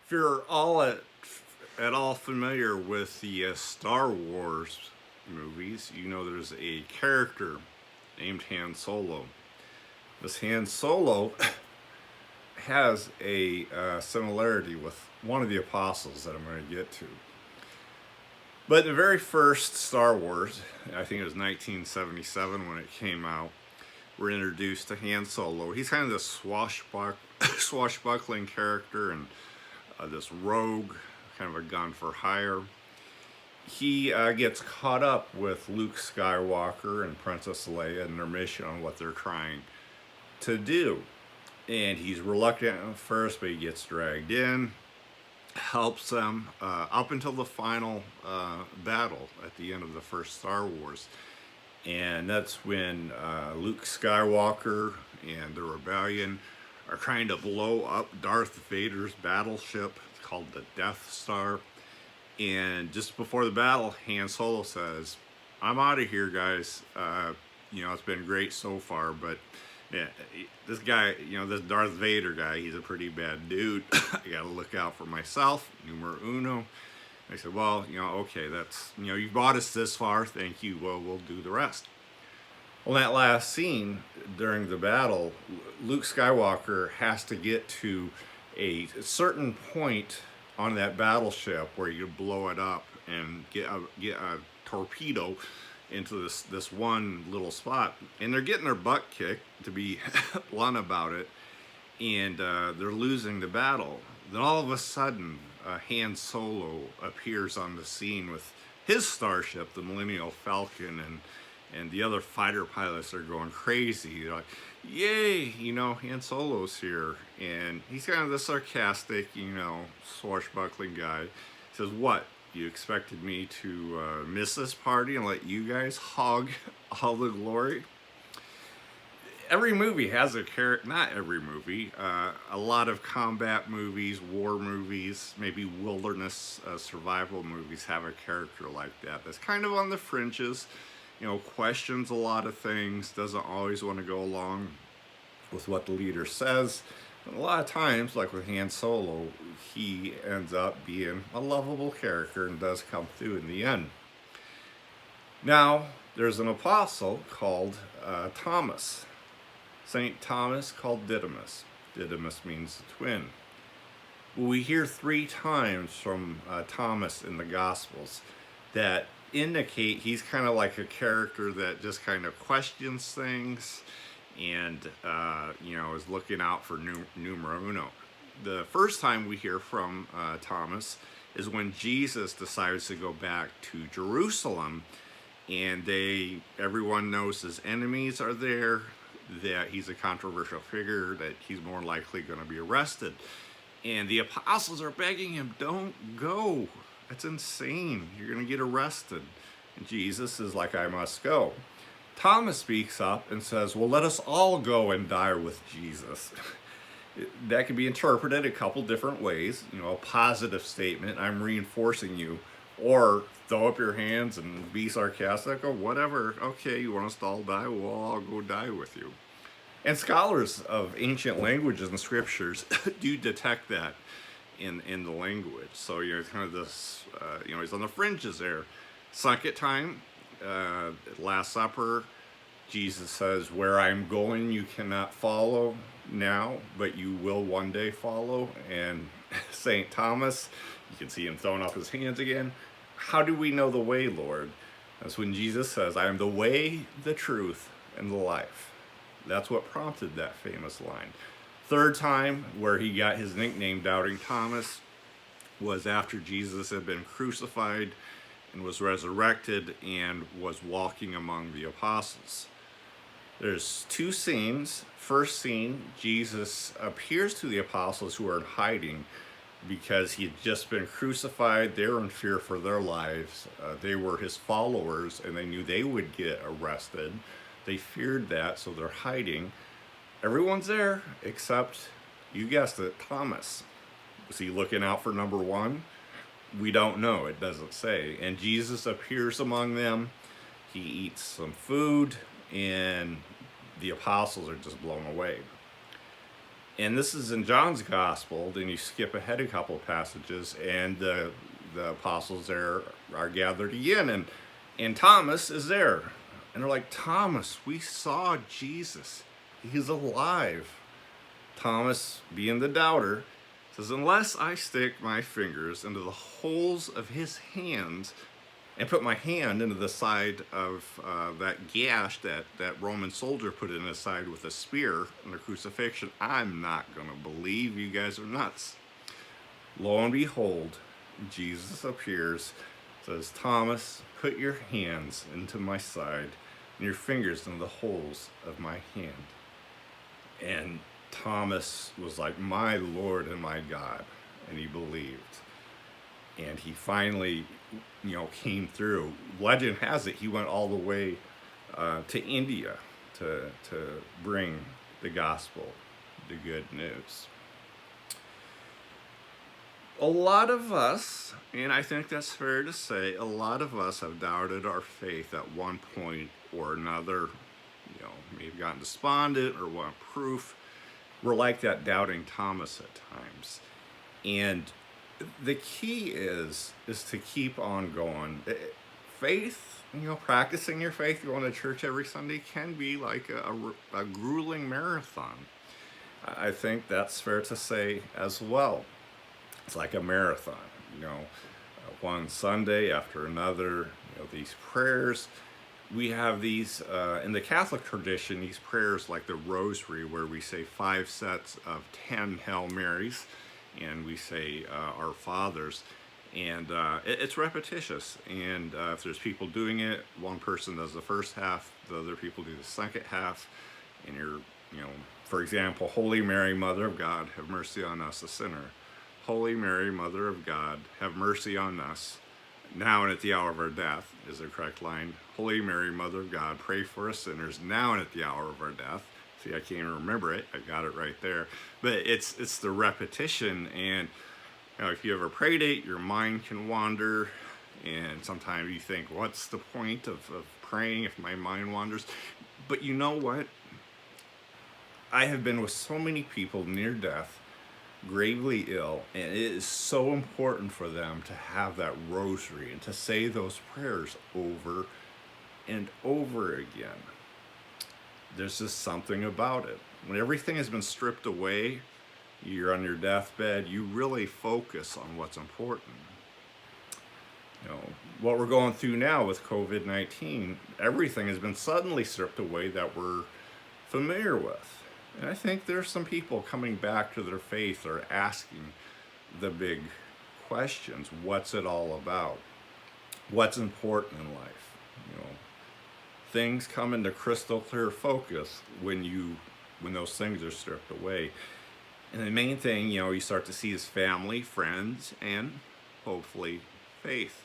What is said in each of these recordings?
If you're all at all familiar with the Star Wars movies, you know there's a character named Han Solo. This Han Solo has a similarity with one of the apostles that I'm going to get to. But the very first Star Wars, I think it was 1977 when it came out, we're introduced to Han Solo. He's kind of this swashbuckling character and this rogue, kind of a gun for hire. He gets caught up with Luke Skywalker and Princess Leia and their mission on what they're trying to do. And he's reluctant at first, but he gets dragged in, helps them up until the final battle at the end of the first Star Wars. And that's when Luke Skywalker and the Rebellion are trying to blow up Darth Vader's battleship called the Death Star. And just before the battle, Han Solo says, "I'm out of here, guys. It's been great so far, but yeah, this guy, this Darth Vader guy, he's a pretty bad dude. I gotta look out for myself, numero uno." I said, "Well, okay, that's, you brought us this far, thank you, well, we'll do the rest." Well, that last scene during the battle, Luke Skywalker has to get to a certain point on that battleship where you blow it up and get a torpedo into this one little spot. And they're getting their butt kicked, to be blunt about it, and they're losing the battle. Then all of a sudden, Han Solo appears on the scene with his starship, the Millennium Falcon, and the other fighter pilots are going crazy. They're like, "Yay, Han Solo's here." And he's kind of the sarcastic, swashbuckling guy. He says, "What, you expected me to miss this party and let you guys hog all the glory?" Every movie has a character, not every movie, a lot of combat movies, war movies, maybe wilderness survival movies have a character like that that's kind of on the fringes, questions a lot of things, doesn't always want to go along with what the leader says. And a lot of times, like with Han Solo, he ends up being a lovable character and does come through in the end. Now, there's an apostle called Thomas. St. Thomas called Didymus. Didymus means twin. We hear 3 times from Thomas in the Gospels that indicate he's kind of like a character that just kind of questions things and, is looking out for numero uno. The first time we hear from Thomas is when Jesus decides to go back to Jerusalem, and everyone knows his enemies are there, that he's a controversial figure, that he's more likely going to be arrested. And the apostles are begging him, "Don't go. That's insane. You're going to get arrested." And Jesus is like, "I must go." Thomas speaks up and says, "Well, let us all go and die with Jesus." That can be interpreted a couple different ways. A positive statement, "I'm reinforcing you," or throw up your hands and be sarcastic, "Oh, whatever, okay, you want us to all die, well, I'll go die with you." And scholars of ancient languages and scriptures do detect that in the language. So, kind of this, he's on the fringes there. Second time, Last Supper, Jesus says, "Where I'm going, you cannot follow now, but you will one day follow." And St. Thomas, you can see him throwing up his hands again. "How do we know the way, Lord?" That's when Jesus says, "I am the way, the truth, and the life." That's what prompted that famous line. Third time, where he got his nickname, Doubting Thomas, was after Jesus had been crucified and was resurrected and was walking among the apostles. There's 2 scenes. First scene, Jesus appears to the apostles who are in hiding because he had just been crucified. They were in fear for their lives. They were his followers, and they knew they would get arrested. They feared that, so they're hiding. Everyone's there except, you guessed it, Thomas. Was he looking out for number 1? We don't know. It doesn't say. And Jesus appears among them. He eats some food, and the apostles are just blown away. And this is in John's gospel. Then you skip ahead a couple of passages, and the apostles there are gathered again, and Thomas is there, and they're like, Thomas, we saw Jesus. He's alive. Thomas, being the doubter, says, unless I stick my fingers into the holes of his hands and put my hand into the side of that gash that Roman soldier put in his side with a spear in the crucifixion, I'm not going to believe. You guys are nuts. Lo and behold, Jesus appears, says, Thomas, put your hands into my side and your fingers into the holes of my hand. And Thomas was like, my Lord and my God, and he believed. And he finally, came through. Legend has it he went all the way to India to bring the gospel, the good news. A lot of us, and I think that's fair to say, a lot of us have doubted our faith at one point or another. Maybe gotten despondent or want proof. We're like that doubting Thomas at times. And the key is to keep on going. Faith, practicing your faith, going to church every Sunday can be like a grueling marathon. I think that's fair to say as well. It's like a marathon, one Sunday after another, these prayers. We have these, in the Catholic tradition, these prayers like the Rosary, where we say 5 sets of 10 Hail Marys, and we say Our Fathers, and it's repetitious. And if there's people doing it, one person does the first half, the other people do the second half, and you're, for example, Holy Mary, Mother of God, have mercy on us, a sinner. Holy Mary, Mother of God, have mercy on us, now and at the hour of our death, is the correct line. Holy Mary, Mother of God, pray for us sinners, now and at the hour of our death. See, I can't even remember it. I got it right there. But it's the repetition, and if you ever prayed it, your mind can wander, and sometimes you think, what's the point of praying if my mind wanders? But you know what? I have been with so many people near death, gravely ill, and it is so important for them to have that rosary and to say those prayers over and over again. There's just something about it. When everything has been stripped away, you're on your deathbed, you really focus on what's important. What we're going through now with COVID-19, everything has been suddenly stripped away that we're familiar with. And I think there's some people coming back to their faith or asking the big questions. What's it all about? What's important in life? Things come into crystal clear focus when those things are stripped away. And the main thing, you start to see is family, friends, and hopefully faith.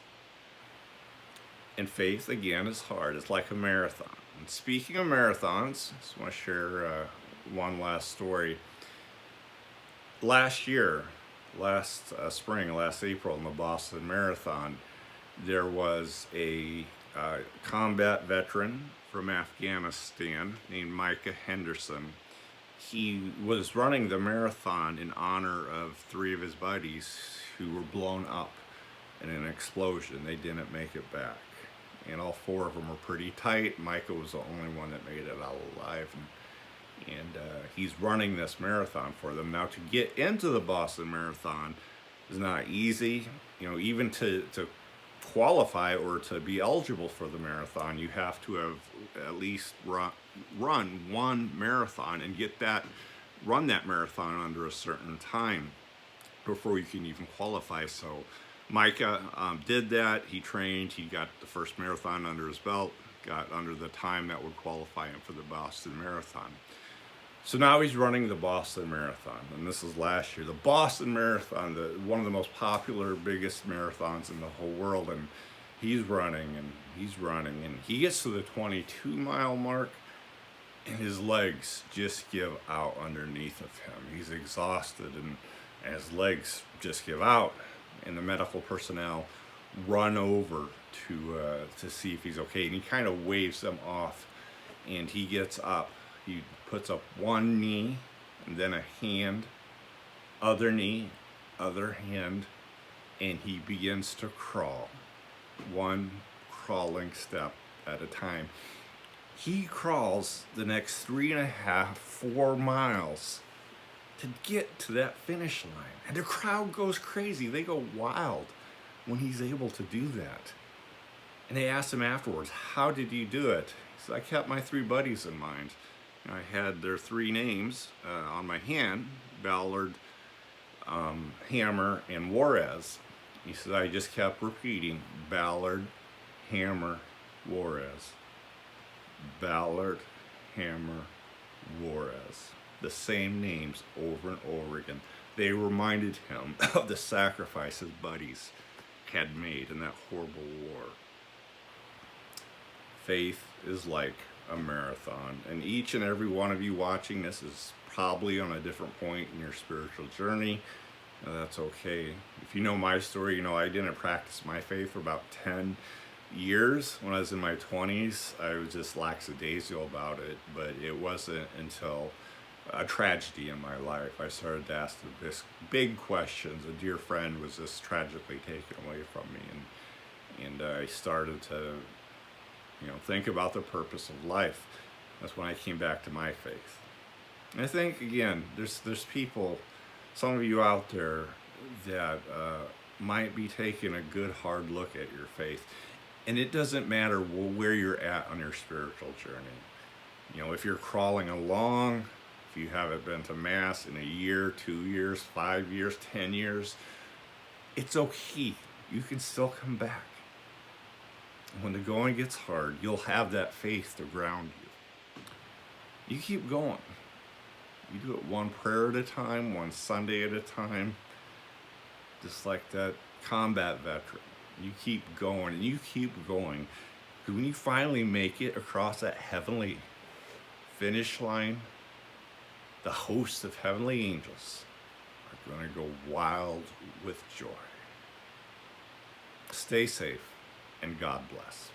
And faith, again, is hard. It's like a marathon. And speaking of marathons, I just want to share one last story. Last spring, last April, in the Boston Marathon, there was a combat veteran from Afghanistan named Micah Henderson. He was running the marathon in honor of 3 of his buddies who were blown up in an explosion. They didn't make it back. And all 4 of them were pretty tight. Micah was the only one that made it out alive. And he's running this marathon for them. Now, to get into the Boston Marathon is not easy. Even to qualify or to be eligible for the marathon, you have to have at least run one marathon and run that marathon under a certain time before you can even qualify. So Micah did that. He trained. He got the first marathon under his belt, got under the time that would qualify him for the Boston Marathon. So now he's running the Boston Marathon, and this is last year. The Boston Marathon, one of the most popular, biggest marathons in the whole world, and he's running, and he gets to the 22-mile mark, and his legs just give out underneath of him. He's exhausted, and his legs just give out, and the medical personnel run over to see if he's okay, and he kind of waves them off, and he gets up. He puts up one knee and then a hand, other knee, other hand, and he begins to crawl, one crawling step at a time. He crawls the next 3.5, 4 miles to get to that finish line. And the crowd goes crazy. They go wild when he's able to do that. And they asked him afterwards, how did you do it? He said, I kept my 3 buddies in mind. I had their 3 names on my hand, Ballard, Hammer, and Juarez. He said, I just kept repeating, Ballard, Hammer, Juarez. Ballard, Hammer, Juarez. The same names over and over again. They reminded him of the sacrifice his buddies had made in that horrible war. Faith is like a marathon, and each and every one of you watching this is probably on a different point in your spiritual journey. That's okay. If you know my story, you know I didn't practice my faith for about 10 years. When I was in my 20s, I was just lackadaisical about it, but it wasn't until a tragedy in my life I started to ask this big questions. A dear friend was just tragically taken away from me, and I started to think about the purpose of life. That's when I came back to my faith. And I think, again, there's people, some of you out there that might be taking a good hard look at your faith. And it doesn't matter where you're at on your spiritual journey. If you're crawling along, if you haven't been to Mass in a year, 2 years, 5 years, 10 years, it's okay. You can still come back. When the going gets hard, you'll have that faith to ground you. You keep going. You do it one prayer at a time, one Sunday at a time, just like that combat veteran. You keep going and you keep going. Because when you finally make it across that heavenly finish line, the host of heavenly angels are going to go wild with joy. Stay safe, and God bless.